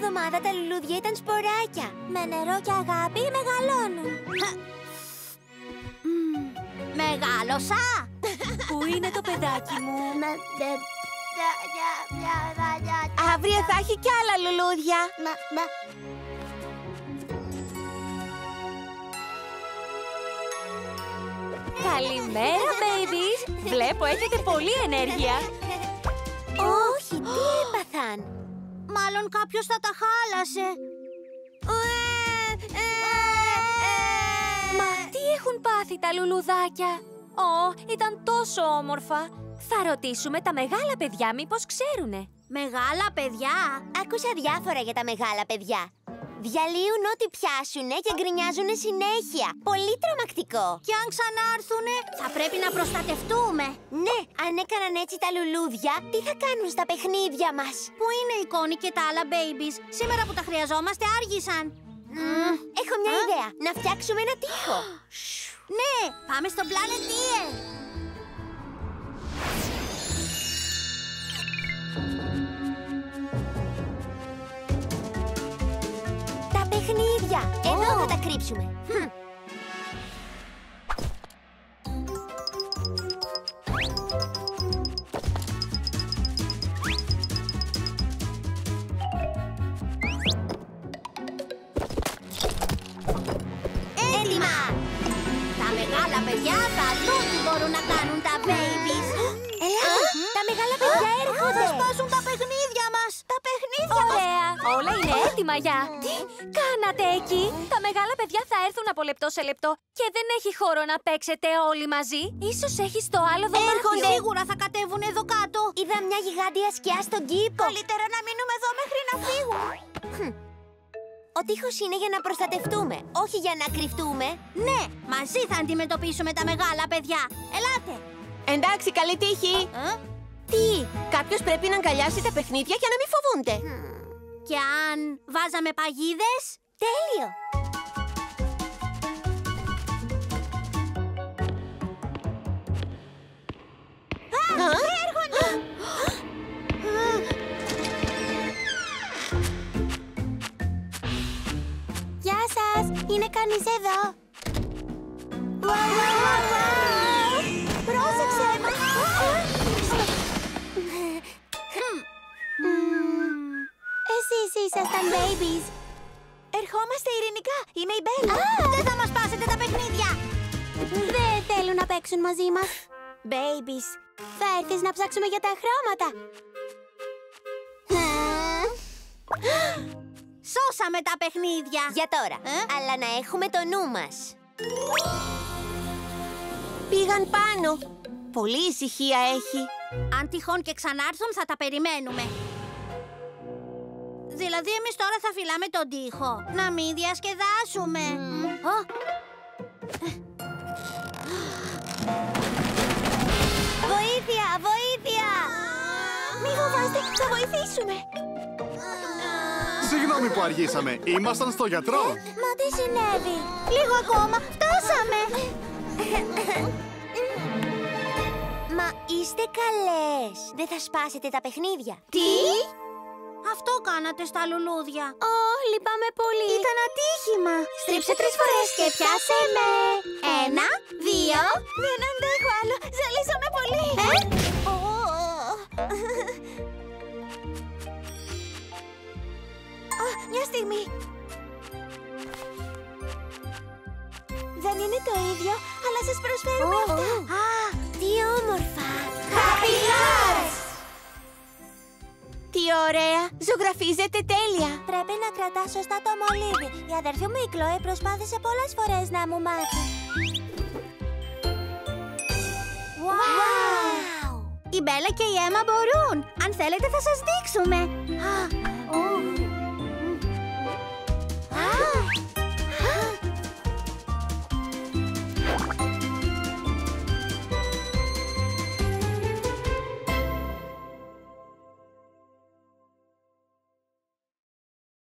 εβδομάδα τα λουλούδια ήταν σποράκια. Με νερό και αγάπη μεγαλώνουν. Μεγάλωσα! Πού είναι το παιδάκι μου? Αύριο θα έχει κι άλλα λουλούδια. Καλημέρα, babies! Βλέπω έχετε πολλή ενέργεια. Όχι, τι έπαθαν? Μάλλον κάποιος θα τα χάλασε. Μα τι έχουν πάθει τα λουλουδάκια? Ήταν τόσο όμορφα. Θα ρωτήσουμε τα μεγάλα παιδιά μήπως ξέρουνε. Μεγάλα παιδιά? Άκουσα διάφορα για τα μεγάλα παιδιά. Διαλύουν ό,τι πιάσουνε και γκρινιάζουνε συνέχεια. Πολύ τρομακτικό. Και αν ξανάρθουνε, θα πρέπει να προστατευτούμε. Ναι, αν έκαναν έτσι τα λουλούδια, τι θα κάνουν στα παιχνίδια μας? Πού είναι η Κόνη και τα άλλα babies? Σήμερα που τα χρειαζόμαστε άργησαν. Έχω μια ιδέα. Να φτιάξουμε ένα τοίχο. Ναι, πάμε στο Planeteer. Τα παιχνίδια. Εδώ θα τα κρύψουμε. Έτοιμα! Τα μεγάλα παιδιά θα δουν τι μπορούν να κάνουν τα babies. Τα μεγάλα παιδιά έρχονται. Θα σπάσουν τα παιχνίδια μας. Τα παιχνίδια μας. Ωραία, όλα είναι έτοιμα για... Τι κάνατε εκεί? Τα μεγάλα παιδιά θα έρθουν από λεπτό σε λεπτό και δεν έχει χώρο να παίξετε όλοι μαζί. Ίσως έχεις το άλλο δωμάτιο. Έρχονται. Σίγουρα θα κατέβουν εδώ κάτω. Είδα μια γιγάντια σκιά στον κήπο. Καλύτερα να μείνουμε εδώ μέχρι να φύγουν. Ο τοίχος είναι για να προστατευτούμε, όχι για να κρυφτούμε. Ναι, μαζί θα αντιμετωπίσουμε τα μεγάλα παιδιά. Ελάτε. Εντάξει, καλή τύχη. Τι? Κάποιος πρέπει να αγκαλιάσει τα παιχνίδια για να μην φοβούνται. Και αν βάζαμε παγίδες? Τέλειο! Έρχονται! Γεια σας! Είναι κανείς εδώ? Πρόσεξε! Εσείς ήσασταν babies. Ερχόμαστε ειρηνικά. Είμαι η Μπέλα. Δεν θα μας πάσετε τα παιχνίδια. Δεν θέλουν να παίξουν μαζί μας. Babies, θα έρθεις να ψάξουμε για τα χρώματα? Σώσαμε τα παιχνίδια. Για τώρα, αλλά να έχουμε το νου μας. Πήγαν πάνω. Πολύ ησυχία έχει. Αν τυχόν και ξανάρθουν θα τα περιμένουμε. Δηλαδή εμείς τώρα θα φυλάμε τον τοίχο. Να μην διασκεδάσουμε. Βοήθεια! Βοήθεια! Μη φοβάστε, θα βοηθήσουμε. Συγγνώμη που αργήσαμε. Ήμασταν στο γιατρό. Μα τι συνέβη? Λίγο ακόμα, φτάσαμε. Μα είστε καλές. Δεν θα σπάσετε τα παιχνίδια? Τι? Αυτό κάνατε στα λουλούδια. Λυπάμαι πολύ. Ήταν ατύχημα. Στρίψε 3 φορές και πιάσε με. 1, 2. Δεν αντέχω άλλο. Ζαλίσαμε πολύ. Μια στιγμή. Δεν είναι το ίδιο, αλλά σας προσφέρουμε αυτά. Τι όμορφα! Happy Hearts! Τι ωραία. Ζωγραφίζετε τέλεια. Πρέπει να κρατάς σωστά το μολύβι. Η αδερφή μου η Κλόε προσπάθησε πολλές φορές να μου μάθει. Wow! Η Μπέλα και η Έμα μπορούν. Αν θέλετε θα σας δείξουμε.